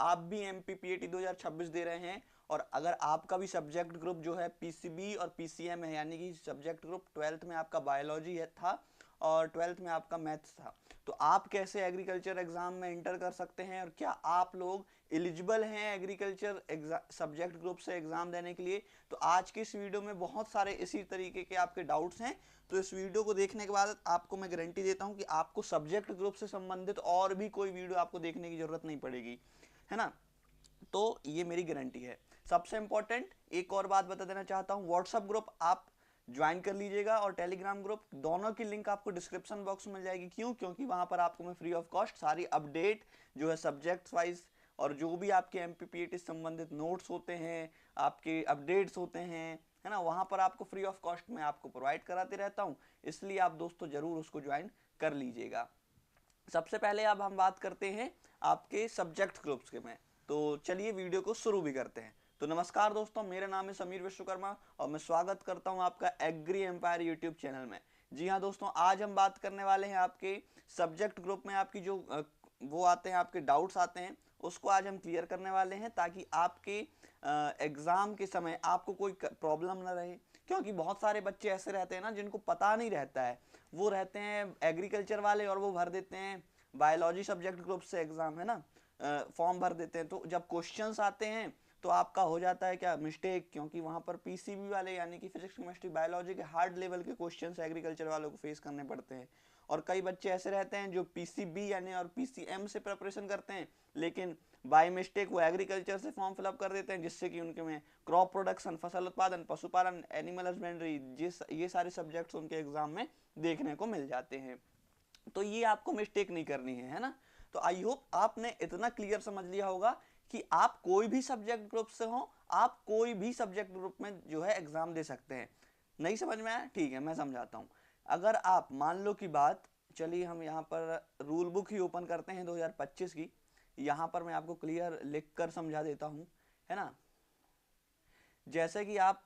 आप भी एमपीपीएटी 2026 दे रहे हैं और अगर आपका भी सब्जेक्ट ग्रुप जो है पीसीबी और पीसीएम है, यानी कि सब्जेक्ट ग्रुप 12th में आपका बायोलॉजी है था और 12th में आपका मैथ्स था, तो आप कैसे एग्रीकल्चर एग्जाम में इंटर कर सकते हैं और क्या आप लोग एलिजिबल हैं एग्रीकल्चर सब्जेक्ट ग्रुप से एग्जाम देने के लिए। तो आज के इस वीडियो में बहुत सारे इसी तरीके के आपके डाउट्स हैं, तो इस वीडियो को देखने के बाद आपको मैं गारंटी देता हूं कि आपको सब्जेक्ट ग्रुप से संबंधित और भी कोई वीडियो आपको देखने की जरूरत नहीं पड़ेगी, है ना। तो ये मेरी गारंटी है। सबसे इंपॉर्टेंट एक और बात बता देना चाहता हूं, व्हाट्सएप ग्रुप आप ज्वाइन कर लीजिएगा और टेलीग्राम ग्रुप, दोनों की लिंक आपको डिस्क्रिप्शन बॉक्स में मिल जाएगी। क्यों? क्योंकि वहां पर आपको मैं फ्री ऑफ कॉस्ट सारी अपडेट जो है सब्जेक्ट वाइज और जो भी आपके एमपीपीएटी से संबंधित नोट्स होते हैं, आपके अपडेट्स होते हैं, है ना, वहां पर आपको फ्री ऑफ कॉस्ट में आपको प्रोवाइड कराते रहता हूं। इसलिए आप दोस्तों जरूर उसको ज्वाइन कर लीजिएगा। सबसे पहले अब हम बात करते हैं आपके सब्जेक्ट ग्रुप्स के में, तो चलिए वीडियो को शुरू भी करते हैं। तो नमस्कार दोस्तों, मेरा नाम है समीर विश्वकर्मा और मैं स्वागत करता हूं आपका एग्री एम्पायर यूट्यूब चैनल में। जी हाँ दोस्तों, आज हम बात करने वाले हैं आपके सब्जेक्ट ग्रुप में आपकी जो वो आते हैं, आपके डाउट्स आते हैं, उसको आज हम क्लियर करने वाले हैं ताकि आपके एग्जाम के समय आपको कोई प्रॉब्लम ना रहे। क्योंकि बहुत सारे बच्चे ऐसे रहते हैं ना जिनको पता नहीं रहता है, वो रहते हैं एग्रीकल्चर वाले और वो भर देते हैं बायोलॉजी सब्जेक्ट ग्रुप से एग्जाम, है ना, फॉर्म भर देते हैं। तो जब क्वेश्चंस आते हैं तो आपका हो जाता है क्या मिस्टेक, क्योंकि वहां पर पीसीबी वाले यानी कि फिजिक्स केमिस्ट्री बायोलॉजी के हार्ड लेवल के क्वेश्चंस एग्रीकल्चर वालों को फेस करने पड़ते हैं। और कई बच्चे ऐसे रहते हैं जो पीसीबी यानी और पीसीएम से प्रिपरेशन करते हैं, लेकिन बाय मिस्टेक वो एग्रीकल्चर से फॉर्म फिलअप कर देते हैं, जिससे कि उनके में क्रॉप प्रोडक्शन, फसल उत्पादन, पशुपालन, एनिमल हस्बेंड्री, ये सारे सब्जेक्ट्स उनके एग्जाम में देखने को मिल जाते हैं। तो ये आपको मिस्टेक नहीं करनी है ना। तो आई होप आपने इतना क्लियर समझ लिया होगा कि आप कोई भी सब्जेक्ट ग्रुप से हो, आप कोई भी सब्जेक्ट ग्रुप में जो है एग्जाम दे सकते हैं। नहीं समझ में आया? ठीक है, मैं समझाता हूं। अगर आप मान लो की बात, चलिए हम यहाँ पर रूल बुक ही ओपन करते हैं 2025 की, यहाँ पर मैं आपको क्लियर लिख कर समझा देता हूँ, है ना। जैसे कि आप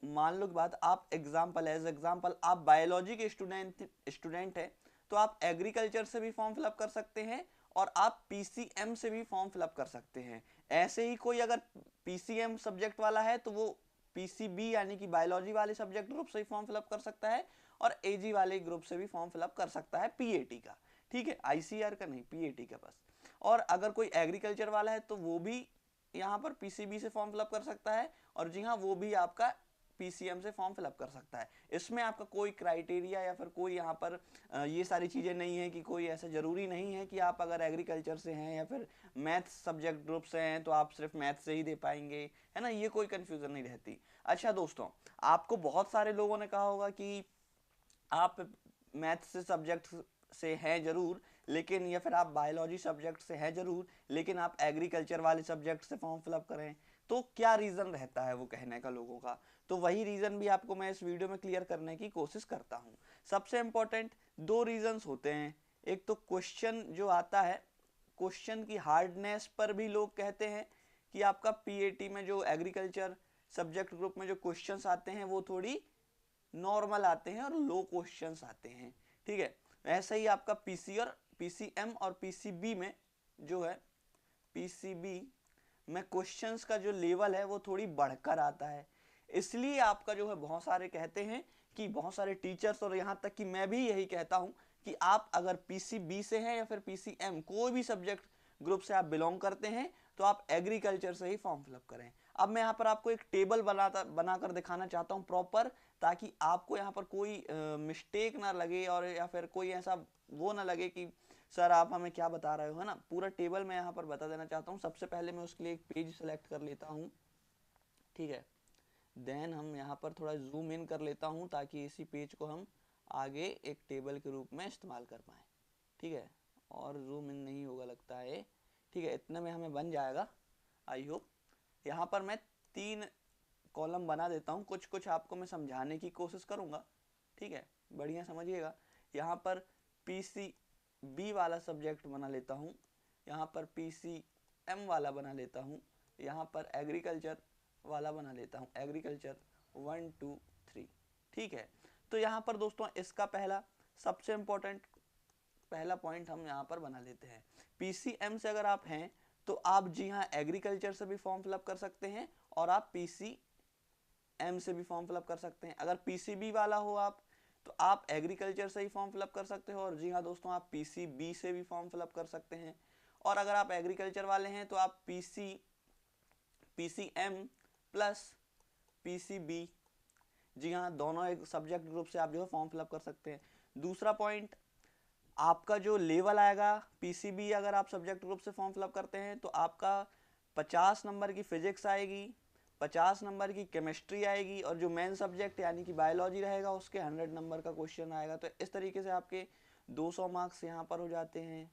मान लो की बात, आप एग्जाम्पल एज एग्जाम्पल आप बायोलॉजी के स्टूडेंट है, तो आप एग्रीकल्चर से भी फॉर्म फिलअप कर सकते हैं और आप पीसीएम से भी फॉर्म फिलअप कर सकते हैं। ऐसे ही कोई अगर पीसीएम सब्जेक्ट वाला है तो वो पीसीबी यानी कि बायोलॉजी वाले सब्जेक्ट ग्रुप से भी फॉर्म फिलअप कर सकता है और एजी वाले ग्रुप से भी फॉर्म फिलअप कर सकता है, पीएटी का। ठीक है, आईसीआर का नहीं, पीएटी का बस। और अगर कोई एग्रीकल्चर वाला है तो वो भी यहाँ पर पीसीबी से फॉर्म फिलअप कर सकता है और जी हाँ, वो भी आपका पीसीएम से फॉर्म फिलअप कर सकता है। इसमें आपका कोई क्राइटेरिया या फिर कोई यहाँ पर ये सारी चीज़ें नहीं है कि कोई ऐसा ज़रूरी नहीं है कि आप अगर एग्रीकल्चर से हैं या फिर मैथ्स सब्जेक्ट ग्रुप से हैं तो आप सिर्फ मैथ्स से ही दे पाएंगे, है ना, ये कोई कन्फ्यूज़न नहीं रहती। अच्छा दोस्तों, आपको बहुत सारे लोगों ने कहा होगा कि आप मैथ्स से सब्जेक्ट से हैं जरूर, लेकिन या फिर आप बायोलॉजी सब्जेक्ट से हैं जरूर, लेकिन आप एग्रीकल्चर वाले सब्जेक्ट से फॉर्म फिलअप करें, तो क्या रीज़न रहता है वो कहने का लोगों का। तो वही रीज़न भी आपको मैं इस वीडियो में क्लियर करने की कोशिश करता हूँ। सबसे इंपॉर्टेंट दो रीजंस होते हैं। एक तो क्वेश्चन जो आता है, क्वेश्चन की हार्डनेस पर भी लोग कहते हैं कि आपका पीएटी में जो एग्रीकल्चर सब्जेक्ट ग्रुप में जो क्वेश्चंस आते हैं वो थोड़ी नॉर्मल आते हैं और लो क्वेश्चंस आते हैं। ठीक है, ऐसे ही आपका पीसी और पीसीएम और पीसीबी में जो है, पीसीबी में क्वेश्चंस का जो लेवल है वो थोड़ी बढ़कर आता है। इसलिए आपका जो है बहुत सारे कहते हैं कि बहुत सारे टीचर्स और यहाँ तक कि मैं भी यही कहता हूँ कि आप अगर पीसीबी से हैं या फिर पीसीएम कोई भी सब्जेक्ट ग्रुप से आप बिलोंग करते हैं तो आप एग्रीकल्चर से ही फॉर्म फिलअप करें। अब मैं यहाँ पर आपको एक टेबल बनाकर दिखाना चाहता हूँ प्रॉपर, ताकि आपको यहाँ पर कोई मिस्टेक ना लगे और या फिर कोई ऐसा वो ना लगे कि सर आप हमें क्या बता रहे हो, है ना। पूरा टेबल मैं यहाँ पर बता देना चाहता हूँ। सबसे पहले मैं उसके लिए एक पेज सेलेक्ट कर लेता हूँ, ठीक है। देन हम यहाँ पर थोड़ा जूम इन कर लेता हूँ ताकि इसी पेज को हम आगे एक टेबल के रूप में इस्तेमाल कर पाएँ, ठीक है। और जूम इन नहीं होगा लगता है, ठीक है, इतने में हमें बन जाएगा आई होप। यहाँ पर मैं 3 कॉलम बना देता हूँ, कुछ कुछ आपको मैं समझाने की कोशिश करूँगा, ठीक है, बढ़िया समझिएगा। यहाँ पर पीसी बी वाला सब्जेक्ट बना लेता हूँ, यहाँ पर पीसीएम वाला बना लेता हूँ, यहाँ पर एग्रीकल्चर वाला बना लेता हूँ, एग्रीकल्चर 1 2 3, ठीक है। तो यहाँ पर दोस्तों इसका पहला सबसे इम्पोर्टेंट पहला पॉइंट हम यहाँ पर बना लेते हैं। पीसीएम से अगर आप हैं तो आप जी हाँ एग्रीकल्चर से भी फॉर्म फिलअप कर सकते हैं और आप पीसीएम से भी फॉर्म फिलअप कर सकते हैं। अगर पीसीबी वाला हो आप तो आप एग्रीकल्चर से ही फॉर्म फिलअप कर सकते हो, और जी हाँ दोस्तों आप पीसीबी से भी फॉर्म फिलअप कर सकते हैं। और अगर आप एग्रीकल्चर वाले हैं तो आप पीसीएम प्लस पीसीबी, जी हाँ दोनों एक सब्जेक्ट ग्रुप से आप जो है फॉर्म फिलअप कर सकते हैं। दूसरा पॉइंट, आपका जो लेवल आएगा पीसीबी अगर आप सब्जेक्ट ग्रुप से फॉर्म फिलअप करते हैं तो आपका 50 नंबर की फिजिक्स आएगी, 50 नंबर की केमिस्ट्री आएगी, और जो मेन सब्जेक्ट यानी कि बायोलॉजी रहेगा उसके 100 नंबर का क्वेश्चन आएगा। तो इस तरीके से आपके 200 मार्क्स यहाँ पर हो जाते हैं।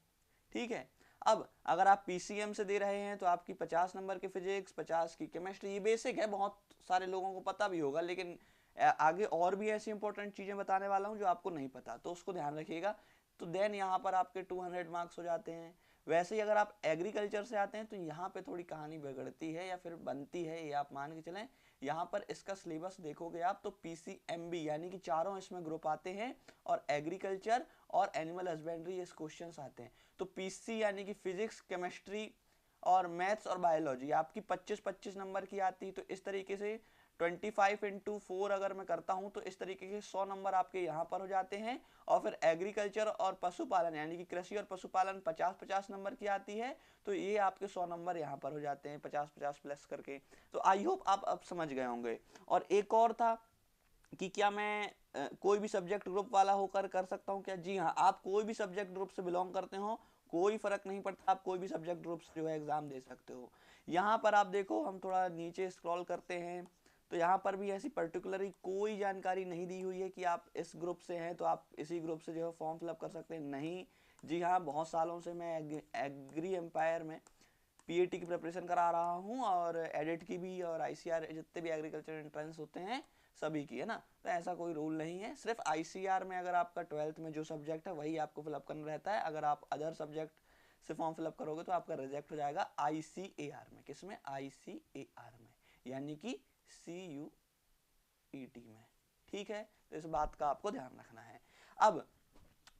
ठीक है, अब अगर आप पीसीएम से दे रहे हैं तो आपकी 50 नंबर की फिजिक्स, 50 की केमिस्ट्री, ये बेसिक है, बहुत सारे लोगों को पता भी होगा, लेकिन आगे और भी ऐसी इंपॉर्टेंट चीजें बताने वाला हूँ जो आपको नहीं पता, तो उसको ध्यान रखिएगा। तो देन यहाँ पर आपके 200 मार्क्स हो जाते हैं। वैसे ही अगर आप एग्रीकल्चर से आते हैं तो यहाँ पे थोड़ी कहानी बिगड़ती है या फिर बनती है, ये आप मान के चलें। यहाँ पर इसका सिलेबस देखोगे आप तो पीसीएमबी यानी कि चारों इसमें ग्रुप आते हैं, और एग्रीकल्चर और एनिमल हस्बेंड्री इस क्वेश्चंस आते हैं। तो पीसी यानी कि फिजिक्स, केमिस्ट्री और मैथ्स और बायोलॉजी आपकी 25-25 नंबर की आती है। तो इस तरीके से 25 × 4 अगर मैं करता हूं तो इस तरीके के 100 नंबर आपके यहाँ पर हो जाते हैं। और फिर एग्रीकल्चर और पशुपालन यानी कि कृषि और पशुपालन 50-50 नंबर की आती है, तो ये आपके 100 नंबर यहाँ पर हो जाते हैं 50-50 प्लस करके। तो आई होप आप अब समझ गए होंगे। और एक और था कि क्या मैं कोई भी सब्जेक्ट ग्रुप वाला होकर कर सकता हूँ क्या? जी हाँ, आप कोई भी सब्जेक्ट ग्रुप से बिलोंग करते हो, कोई फर्क नहीं पड़ता, आप कोई भी सब्जेक्ट ग्रुप से जो है एग्जाम दे सकते हो। यहाँ पर आप देखो, हम थोड़ा नीचे स्क्रॉल करते हैं तो यहाँ पर भी ऐसी पर्टिकुलरली कोई जानकारी नहीं दी हुई है कि आप इस ग्रुप से हैं तो आप इसी ग्रुप से जो है फॉर्म फिलअप कर सकते हैं, नहीं। जी हाँ, बहुत सालों से मैं एग्री एम्पायर में पीएटी की प्रिपरेशन करा रहा हूँ, और एडिट की भी, और आईसीआर जितने भी एग्रीकल्चर एंट्रेंस होते हैं सभी की, है ना। तो ऐसा कोई रूल नहीं है, सिर्फ आईसीआर में अगर आपका 12th में जो सब्जेक्ट है वही आपको फिलअप करना रहता है। अगर आप अदर सब्जेक्ट से फॉर्म फिलअप करोगे तो आपका रिजेक्ट हो जाएगा आईसीएआर में। किसमें? आईसीएआर में, यानी कि CUET में। ठीक है, तो इस बात का आपको ध्यान रखना है। अब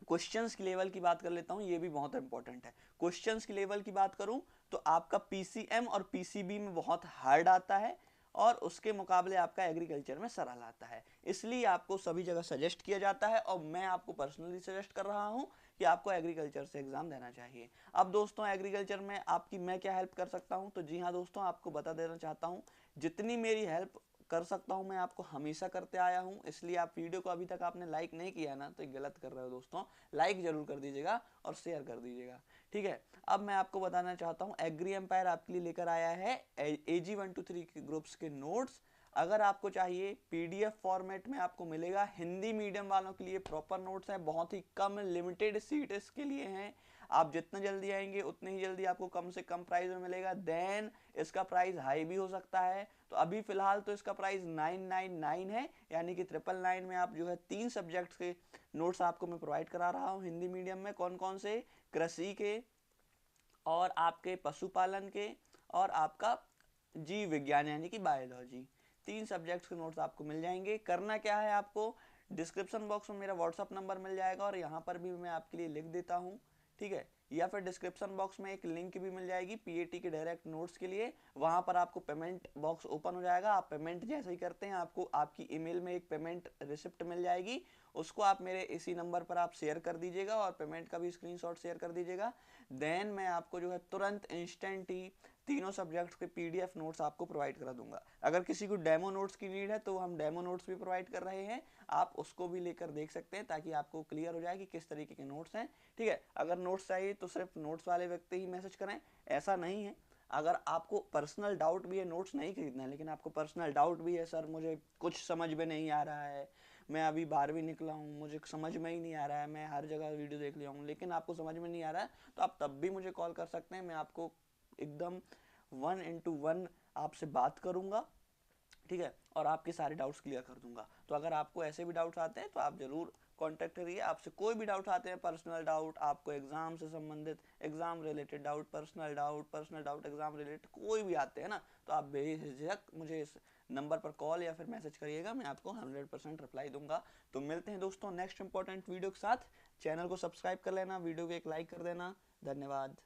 क्वेश्चंस की लेवल की बात कर लेता हूं, ये भी बहुत इंपॉर्टेंट है। क्वेश्चंस की लेवल की बात करूं तो आपका पीसीएम और पीसीबी में बहुत हार्ड आता है, और उसके मुकाबले आपका एग्रीकल्चर में सरल आता है। इसलिए आपको सभी जगह सजेस्ट किया जाता है, और मैं आपको पर्सनली सजेस्ट कर रहा हूं कि आपको एग्रीकल्चर से एग्जाम देना चाहिए। अब दोस्तों एग्रीकल्चर में आपकी मैं क्या हेल्प कर सकता हूं, तो जी हाँ दोस्तों, आपको बता देना चाहता हूं, जितनी मेरी हेल्प कर सकता हूं मैं आपको हमेशा करते आया हूं। इसलिए आप वीडियो को अभी तक आपने लाइक नहीं किया ना, तो गलत कर रहे हो दोस्तों। लाइक जरूर कर दीजिएगा और शेयर कर दीजिएगा। ठीक है, अब मैं आपको बताना चाहता हूं, एग्री एम्पायर आपके लिए लेकर आया है AG 1 to 3 के ग्रुप्स के नोट्स। अगर आपको चाहिए पीडीएफ फॉर्मेट में आपको मिलेगा। हिंदी मीडियम वालों के लिए प्रॉपर नोट्स हैं, बहुत ही कम लिमिटेड सीट इसके लिए हैं। आप जितना जल्दी आएंगे उतने ही जल्दी आपको कम से कम प्राइस में मिलेगा। देन इसका प्राइस हाई भी हो सकता है। तो अभी फिलहाल तो इसका प्राइस 999 है, यानी कि 999 में आप जो है 3 सब्जेक्ट्स के नोट्स आपको मैं प्रोवाइड करा रहा हूँ हिंदी मीडियम में। कौन कौन से? कृषि के, और आपके पशुपालन के, और आपका जीव विज्ञान यानी कि बायोलॉजी। 3 सब्जेक्ट्स के नोट्स आपको मिल जाएंगे। करना क्या है, आपको डिस्क्रिप्शन बॉक्स में मेरा व्हाट्सअप नंबर मिल जाएगा, और यहाँ पर भी मैं आपके लिए लिख देता हूँ। ठीक है, या फिर डिस्क्रिप्शन बॉक्स में एक लिंक भी मिल जाएगी पीएटी के डायरेक्ट नोट्स के लिए। वहां पर आपको पेमेंट बॉक्स ओपन हो जाएगा। आप पेमेंट जैसे ही करते हैं आपको आपकी ईमेल में एक पेमेंट रिसिप्ट मिल जाएगी, उसको आप मेरे इसी नंबर पर आप शेयर कर दीजिएगा, और पेमेंट का भी स्क्रीनशॉट शेयर कर दीजिएगा। देन मैं आपको जो है तुरंत इंस्टेंट ही तीनों सब्जेक्ट्स के पीडीएफ नोट्स आपको प्रोवाइड करा दूंगा। अगर किसी को डेमो नोट्स की नीड है तो हम डेमो नोट्स भी प्रोवाइड कर रहे हैं, आप उसको भी लेकर देख सकते हैं, ताकि आपको क्लियर हो जाए कि किस तरीके के नोट्स हैं। ठीक है, अगर नोट्स चाहिए तो सिर्फ नोट्स वाले व्यक्ति ही मैसेज करें, ऐसा नहीं है। अगर आपको पर्सनल डाउट भी है, नोट्स नहीं खरीदना है लेकिन आपको पर्सनल डाउट भी है, सर मुझे कुछ समझ में नहीं आ रहा है, मैं अभी 12वीं निकला हूँ, मुझे समझ में ही नहीं आ रहा है, मैं हर जगह वीडियो देख लिया हूँ लेकिन आपको समझ में नहीं आ रहा है, तो आप तब भी मुझे कॉल कर सकते हैं। मैं आपको एकदम 1 into 1 आपसे बात करूंगा। ठीक है, और आपके सारे डाउट्स क्लियर कर दूंगा। तो अगर आपको ऐसे भी डाउट्स आते हैं तो आप जरूर कांटेक्ट करिए। आपसे कोई भी डाउट आते हैं, पर्सनल डाउट, आपको एग्जाम से संबंधित, exam related doubt, personal doubt exam related कोई भी आते हैं ना, तो आप बेझिझक मुझे इस नंबर पर कॉल या फिर मैसेज करिएगा, मैं आपको 100% रिप्लाई दूंगा। तो मिलते हैं दोस्तों नेक्स्ट इंपॉर्टेंट वीडियो के साथ। चैनल को सब्सक्राइब कर लेना, वीडियो को एक लाइक कर देना। धन्यवाद।